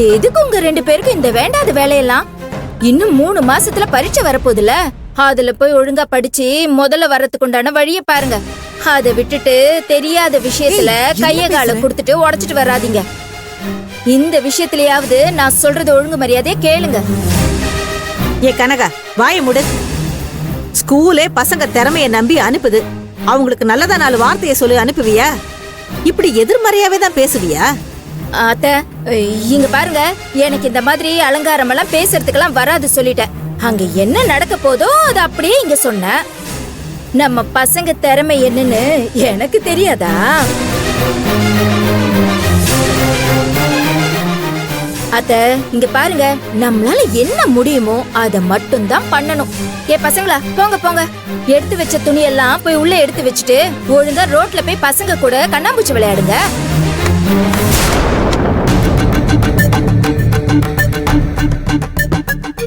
எதுக்கு உங்க 2 பேருக்கும் இந்த வேண்டாத வேலையெல்லாம்? இன்னும் 3 மாசத்துல பரீட்சை வரப்போகுதுல, அதுல போய் ஒழுங்கா படிச்சு முதல்ல வரதுக்கு உண்டான வழிய பாருங்க. அதை விட்டுட்டு தெரியாத விஷயத்துல கைய கால குடுத்துட்டு உடைச்சிட்டு வராதீங்க. இந்த விஷயத்திலயாவது நான் சொல்றது ஒழுங்கு மரியாதையா கேளுங்க. ஏ கனகா, வாய முடு. ஸ்கூலே பசங்க திறமைய நம்பி அனுப்புது. அவங்களுக்கு நல்லதா 4 வார்த்தையை சொல்லி அனுப்புவியா? இப்படி எதிர்மறையாவே தான் பேசுவியா? அத்த, இங்க பாருங்க, எனக்கு இந்த மாதிரி அலங்காரம் எல்லாம் பேசுறதுக்கெல்லாம் வராது சொல்லிட்டேன். அங்க என்ன நடக்க போதோ அது அப்படியே இங்க சொன்ன. நம்ம பசங்க திறமை என்னன்னு எனக்கு தெரியாதா? அத்த, இங்க பாருங்க, நம்மளால என்ன முடியுமோ அத மட்டும் தான் பண்ணணும். ஏ பசங்களா, போங்க போங்க. எடுத்து வச்ச துணியெல்லாம் போய் உள்ள எடுத்து வச்சுட்டு ஒழுங்கா ரோட்ல போய் பசங்க கூட கண்ணாம்பூச்சி விளையாடுங்க.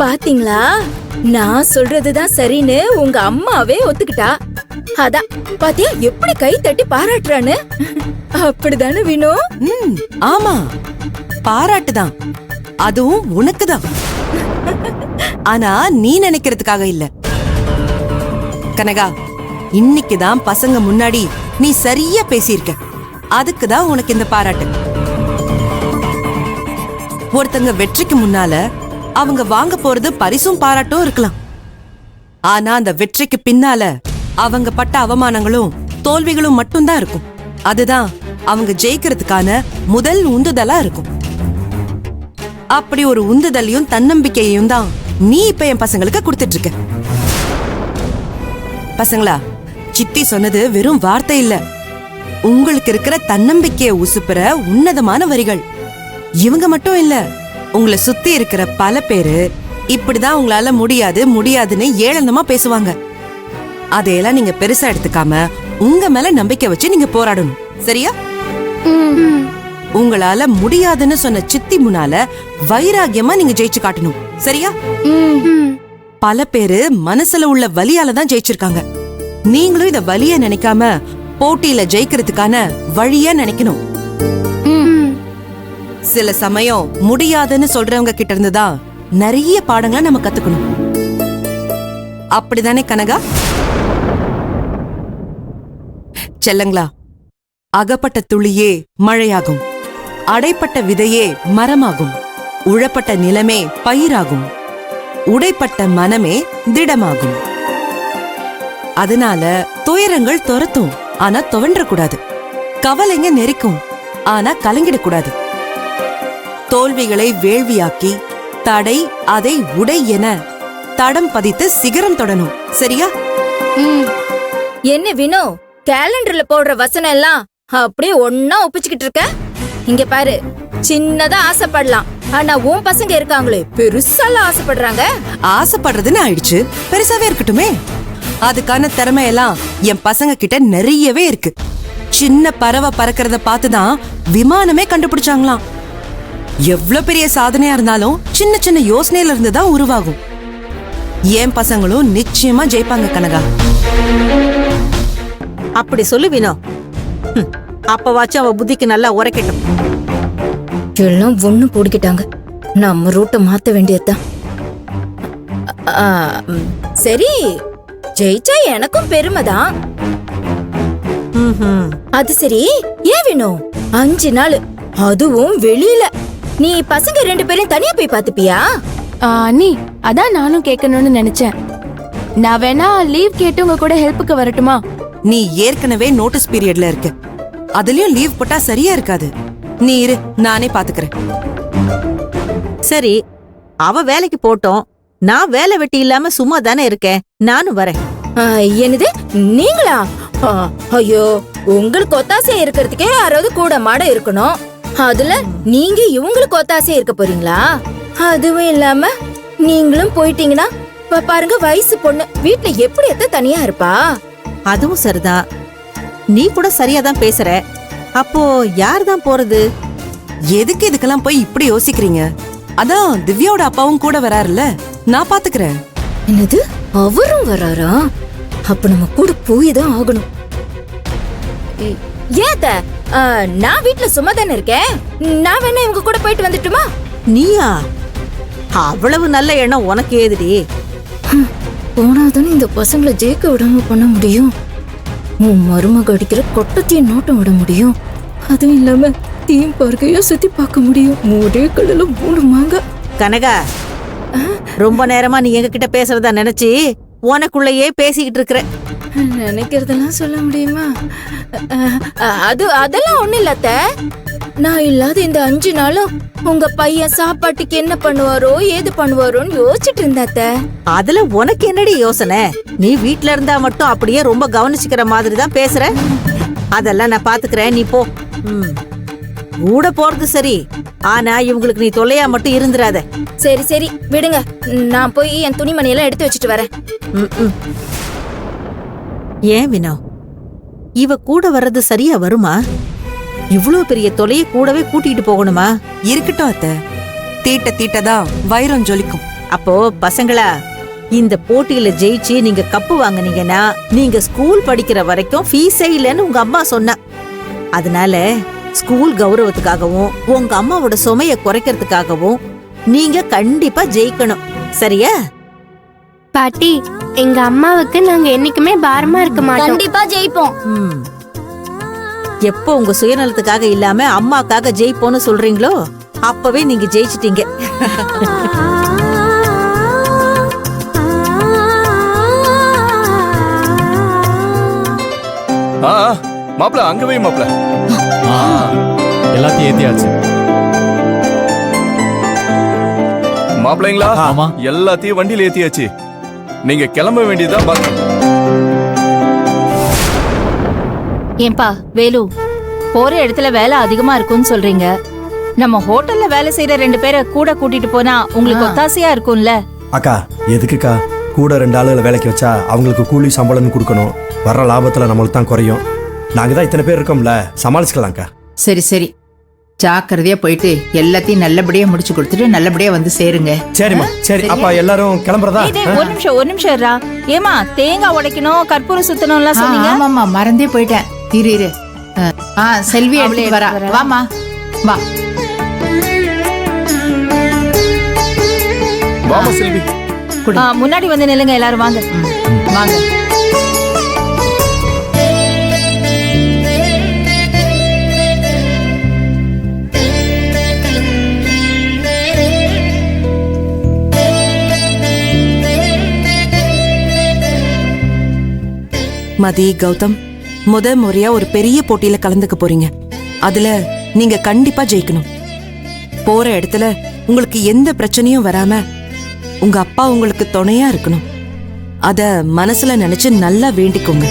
பாத்தீங்களா, நான் சொல்றதுதான் சரின்னு உங்க அம்மாவே ஒத்துக்கிட்டா. அதான் பாத்தியா எப்படி கை தட்டி பாராட்டுறான்னு. அப்படிதானே வினோ? ஆமா, பாராட்டுதான். அதுவும் உனக்குதான். ஆனா நீ நினைக்கிறதுக்காக இல்ல கனகா. இன்னைக்குதான் பசங்க முன்னாடி நீ சரியா பேசியிருக்க. அதுக்குதான் உனக்கு இந்த பாராட்டு. ஒருத்தங்க வெற்றிக்கு முன்னால அவங்க வாங்க போறது பரிசும் பாராட்டும் இருக்கலாம். ஆனா அந்த வெற்றிக்கு பின்னால அவங்க பட்ட அவமானங்களும் தோல்விகளும் மட்டும்தான் இருக்கும். அதுதான் அவங்க ஜெயிக்கிறதுக்கான முதல் உந்துதலா இருக்கும். அப்படி ஒரு உந்துதலையும் தன்னம்பிக்கையையும் தான் நீ இப்ப என் பசங்களுக்கு கொடுத்துட்டு இருக்க. பசங்களா, சித்தி சொன்னது வெறும் வார்த்தை இல்ல, உங்களுக்கு இருக்கிற தன்னம்பிக்கையை உசுப்புற உன்னதமான வரிகள். இவங்க மட்டும் இல்ல, உங்களை சுத்தி இருக்கிற பல பேரு இப்படிதான் உங்களால முடியாது முடியாதுன்னு ஏளனமா பேசுவாங்க. அதையெல்லாம் நீங்க பெருசா எடுத்துக்காம உங்க மேல நம்பிக்கை வச்சு நீங்க போராடணும். சரியா? உங்களால முடியாதுன்னு சொன்ன சித்தி முன்னால வைராகியமா நீங்க ஜெயிச்சு காட்டணும். சரியா? பல பேரு மனசுல உள்ள வலியால தான் ஜெயிச்சிருக்காங்க. நீங்களும் இத வலிய நினைக்காம போட்டியில ஜெயிக்கிறதுக்கான வழியா நினைக்கணும். சில சமயம் முடியாதுன்னு சொல்றவங்க கிட்ட இருந்துதான் நிறைய பாடங்களை நம்ம கத்துக்கணும். அப்படிதானே கனகா? செல்லங்களா, அகப்பட்ட துளியே மழையாகும், அடைப்பட்ட விதையே மரமாகும், உழப்பட்ட நிலமே பயிராகும், உடைப்பட்ட மனமே திடமாகும். அதனால துயரங்கள் துரத்தும், ஆனா துவண்டக்கூடாது. கவலைங்க நெரிக்கும், ஆனா கலங்கிடக்கூடாது. தோல்விகளை வேள்வியாக்கி தடை அதை உடை என தடம் பதித்து சிகரம் தொடணும். சரியா? என்ன வினோ, கேலண்டர்ல போடுற வசனம் எல்லாம் அப்படியே ஒன்னா ஒப்பிச்சுக்கிட்டு இருக்க? இங்க பாரு, சின்னதா ஆசைப்படலாம், ஆனா உன் பசங்க இருக்காங்களே பெருசாலாம் ஆசைப்படுறாங்க. ஆசைப்படுறதுன்னு ஆயிடுச்சு, பெருசாவே இருக்கட்டுமே. அதுக்கான திறமையெல்லாம் என் பசங்க கிட்ட நிறையவே இருக்கு. சின்ன பறவை பறக்கிறத பார்த்துதான் விமானமே கண்டுபிடிச்சாங்களாம். எவ்வளவு பெரிய சாதனையா இருந்தாலும் சின்ன சின்ன யோசனையில இருந்துதான் உருவாகும். என் பசங்களும் நிச்சயமா ஜெயிப்பாங்க கனகா. அப்படி சொல்லு வினோ. அப்பவாச்சும் அவ புத்திக்கு நல்லா உரைக்கட்டும். எல்லாம் ஒண்ணு போட்டுக்கிட்டாங்க, நம்ம ரூட்டை மாத்த வேண்டியதுதான். சரி, ஜெயிச்சா எனக்கும் பெருமைதான். அது சரி, ஏன் வேணும் 5 நாள், அதுவும் வெளியில? நீ பசங்க 2 பேரையும் தனியா போய் பாத்துப்பியா? அண்ணி, அதான் நானும் கேட்கணும்னு நினைச்சேன். நான் வேணா லீவ் கேட்டு உங்க கூட ஹெல்ப்புக்கு வரட்டுமா? நீ ஏற்கனவே நோட்டீஸ் பீரியட்ல இருக்க, அதுலயும் லீவ் போட்டா சரியா இருக்காது. நீ இரு, நானே பாத்துக்கிறேன். சரி, அவ வேலைக்கு போட்டோம். நான் வேலை வெட்டி இல்லாம சும்மா தானே இருக்கேன். நானும் வரேன். என்னது, நீங்களா? ஐயோ, உங்களுக்கு ஒத்தாசையா இருக்கிறதுக்கே யாராவது கூட மாட இருக்கணும். அதுல நீங்க இவங்களுக்கு ஒத்தாசையா இருக்க போறீங்களா? அதுவும் இல்லாம நீங்களும் போயிட்டீங்கன்னா பாருங்க, வயசு பொண்ணு வீட்டுல எப்படி எத்த தனியா இருப்பா? அதுவும் சரிதான். நீ கூட சரியாதான் பேசுற. அப்போ யார் தான் போறது? எதுக்கு இதுக்கெல்லாம் போய் இப்படி யோசிக்கிறீங்க? அதான் திவ்யாவோட அப்பாவும் கூட வராருல்ல, நான் பாத்துக்கிறேன். என்னது, அவரும் வராரா? அப்ப நம்ம கூட போய்தான் ஆகணும். ஏத்த, நான் வீட்டுல சும்மா தானே இருக்கேன். நான் வேணா இவங்க கூட போயிட்டு வந்துட்டுமா? நீயா? அவ்வளவு நல்ல எண்ணம் உனக்கு ஏதுடி? போனாதானே இந்த பசங்களை ஜெயிக்க விடாம பண்ண முடியும். உன் மருமக அடிக்கிற கொட்டத்தையும் நோட்டம் விட முடியும். அதுவும் இல்லாம தீம் பார்க்கையும் சுத்தி பார்க்க முடியும். ஒரே கல்லுல 3 மாங்காய். கனகா, ரொம்ப நேரமா நீ எங்க கிட்ட பேசுறதா நினைச்சு உனக்குள்ளேயே பேசிக்கிட்டு இருக்கிற. நினைக்கிறதெல்லாம் சொல்ல முடியுமா? அதெல்லாம் ஒண்ணு இல்ல அத்தை. நான் இல்லாத இந்த 5 நாளும் உங்க பையன் சாப்பாட்டுக்கு என்ன பண்ணுவாரோ ஏது பண்ணுவாரோன்னு யோசிச்சுட்டு இருந்தாத்த. அதுல உனக்கு என்னடி யோசனை? நீ வீட்ல இருந்தா மட்டும் அப்படியே ரொம்ப கவனிச்சுக்கிற மாதிரி தான் பேசுற. அதெல்லாம் நான் பாத்துக்கிறேன், நீ போ. கூட போறது சரி, ஆனா இவங்களுக்கு நீ தொல்லையா மட்டும் இருந்துராத. சரி சரி விடுங்க, நான் போய் என் துணிமணியெல்லாம் எடுத்து வச்சுட்டு வரேன். ஏன் வினோ, இவ கூட வர்றது சரியா வருமா? இவ்ளோ பெரிய தொலைய கூடவே கூட்டிட்டு போகணுமா? இருக்கட்டும் அத்தை, தீட்ட தீட்டதான் வைரம் ஜொலிக்கும். அப்போ பசங்களா, இந்த போட்டியில ஜெயிச்சு நீங்க கப்பு வாங்குனீங்கன்னா நீங்க ஸ்கூல் படிக்கிற வரைக்கும் ஃபீஸே இல்லைன்னு உங்க அம்மா சொன்னா. அதனால ஸ்கூல் கௌரவத்துக்காகவும் உங்க அம்மாவோட சுமைய குறைக்கிறதுக்காகவும் நீங்க கண்டிப்பா ஜெயிக்கணும், சரியா? பாட்டி, எங்க அம்மாவுக்கு நாங்க என்னைக்குமே பாரமா இருக்க மாட்டோம். கண்டிப்பா ஜெயிப்போம். எப்போ உங்க சுயநலத்துக்காக இல்லாம அம்மாக்காக ஜெயிப்போன்னு சொல்றீங்களோ அப்பவே நீங்க ஜெயிச்சிட்டீங்க. மாப்பிள அங்க போய் மாப்பிள எல்லாத்தையும் ஏத்தியாச்சு. மாப்பிள்ளைங்களா? ஆமா. எல்லாத்தையும் வண்டியில ஏத்தியாச்சு. நீங்க கிளம்ப வேண்டியதுதான். பாத்து ஏன்பா வேலு, போற இடத்துல வேலை அதிகமா இருக்கும்னு சொல்றீங்க. நம்ம ஹோட்டல்ல வேலை செய்யற 2 பேரை கூட கூட்டிட்டு போனா உங்களுக்கு ஒத்தாசையா இருக்கும்ல? அக்கா, எதுக்குக்கா கூட 2 ஆளுகளை வேலைக்கு வச்சா அவங்களுக்கு கூலி சம்பளம் கொடுக்கணும். வர்ற லாபத்துல நம்மளுக்கு தான் குறையும். நாங்க தான் இத்தனை பேர் இருக்கோம்ல, சமாளிச்சுக்கலாம்க்கா. சரி சரி, ஜாக்கிரதையா போயிட்டு எல்லாத்தையும் நல்லபடியா முடிச்சு கொடுத்துட்டு நல்லபடியா வந்து சேருங்க. சரிம்மா, சரி. அப்பா எல்லாரும் கிளம்புறதா? ஒரு நிமிஷம் இருடா. ஏமா, தேங்காய் உடைக்கணும், கற்பூரம் சுத்தணும் எல்லாம் சொன்னீங்க. ஆமாமா, மறந்தே போயிட்டேன். இரு. செல்வி எடுத்துட்டு வரா. வாமா வா. வாமா செல்வி. முன்னாடி வந்து நில்லுங்க எல்லாரும், வாங்க வாங்க. மதி, கௌதம், முறையா ஒரு பெரிய போட்டியில கலந்துக்க போறீங்க. அதுல நீங்க கண்டிப்பா ஜெயிக்கணும். போற இடத்துல உங்களுக்கு எந்த பிரச்சனையும் வராம உங்க அப்பா உங்களுக்கு துணையா இருக்கணும். அத மனசுல நினைச்சு நல்லா வேண்டிக்கோங்க.